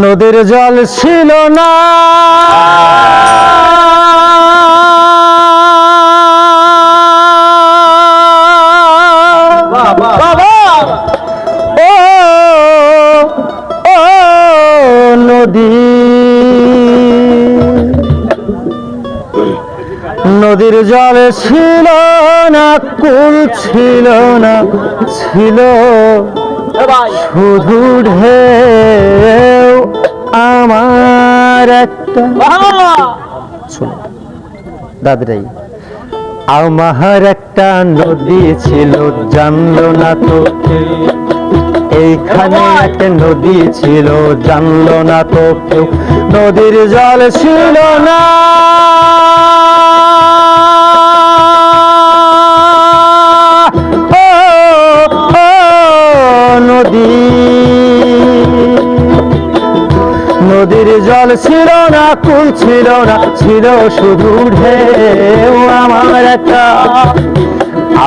নদীর জল ছিল না ও ও নদী, নদীর জল ছিল না, কুল ছিল না, ছিল শুধু ঢেউ। আমার একটা দাদরাই আমার একটা নদী ছিল, জানলো না তো এইখানে একটা নদী ছিল, জানলো না তো কেউ। নদীর জল ছিল না নদী, নদীর জল ছিল না, কুল ছিল না, ছিল শুধু ঢেউ।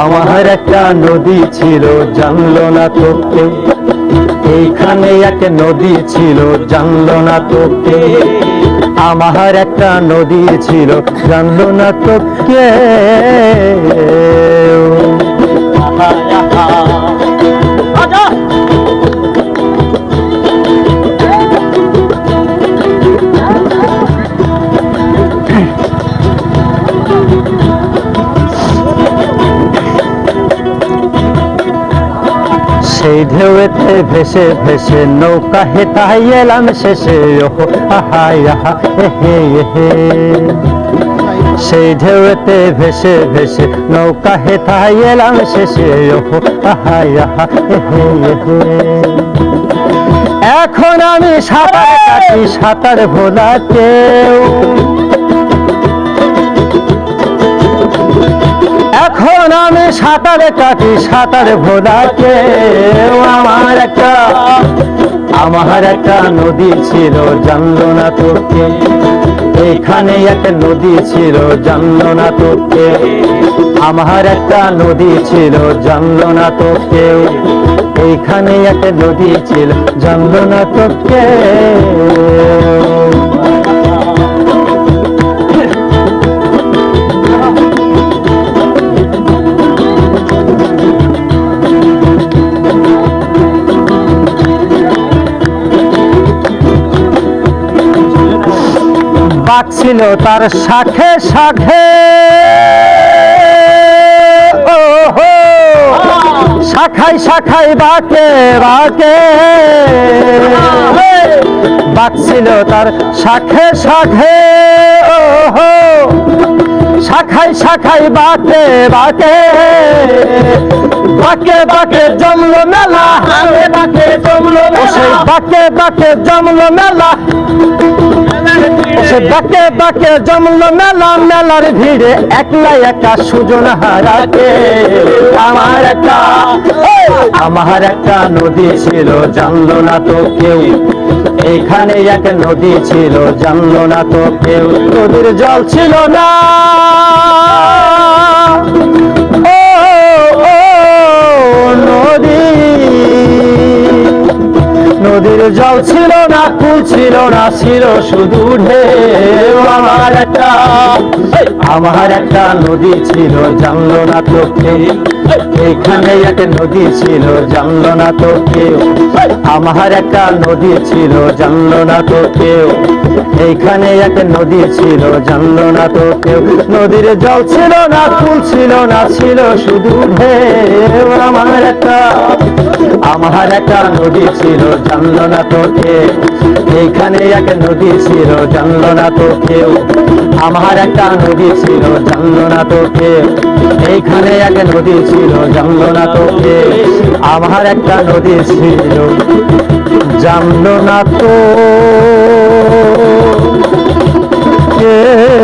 আমার একটা নদী ছিল, জানলো না তো কেউ। এইখানে এক নদী ছিল, জানলো না তো কেউ। আমার একটা নদী ছিল, জানলো না তো কেউ। সেই ঢেউতে ভেসে ভেসে নৌকা হেঁটাই এলাম শেষে, ওহো আহাই আহা হে হে। সেই ঢেউতে ভেসে ভেসে নৌকা হেঁটাই এলাম শেষে, ওহো আহাই আহা হে হে। এখন আমি সাঁতার কাটি, সাঁতার ভোলা কেউ। এখন আমি সাঁতার কাটি, সাঁতার ভোলা কেউ। আমার একটা নদী ছিল, জানলো না তো কেউ। এখানে একটা নদী ছিল, জানলো না তো কেউ। আমার একটা নদী ছিল, জানলো না তো কেউ। এইখানে একটা নদী ছিল, জানলো না তো কেউ। বাঘ ছিল তার শাখে শাখে, ওহো শাখায় শাখায় বাঁকে বাঁকে। বাঘ ছিল তার শাখে শাখে, ওহো শাখায় শাখায় বাঁকে বাঁকে। বাঁকে বাঁকে জমলো মেলা, বাঁকে জমলো সেই বাঁকে বাঁকে জমলো মেলা। সে বাঁকে বাঁকে জমলো মেলা, মেলার ভিড়ে একলা একা সুজন হারাতে। আমার একটা নদী ছিল, জানলো না তো কেউ। এইখানে এক নদী ছিল, জানলো না তো কেউ। নদীর জল ছিল না ও নদী, নদীর জল ছিল না, কুল ছিল না, ছিল শুধু ঢেউ। আমার একটা নদী ছিল, জানলো না তো কেউ। এখানে এক নদী ছিল, জানলো না তো কেউ। আমার একটা নদী ছিল, জানলো না তো কেউ। এইখানে এক নদী ছিল, জানলো না তো কেউ। নদীর জল ছিল না, কুল ছিল না, ছিল শুধু ঢেউ। আমার একটা নদী ছিল, জানলো না তো কেউ। এইখানে এক নদী ছিল, জানলো না তো কেউ। আমার একটা নদী ছিল, জানলো না তো কেউ। এইখানে এক নদী ছিল, জানলো না তো কেউ। আমার একটা নদী ছিল, জানলো না তো কেউ।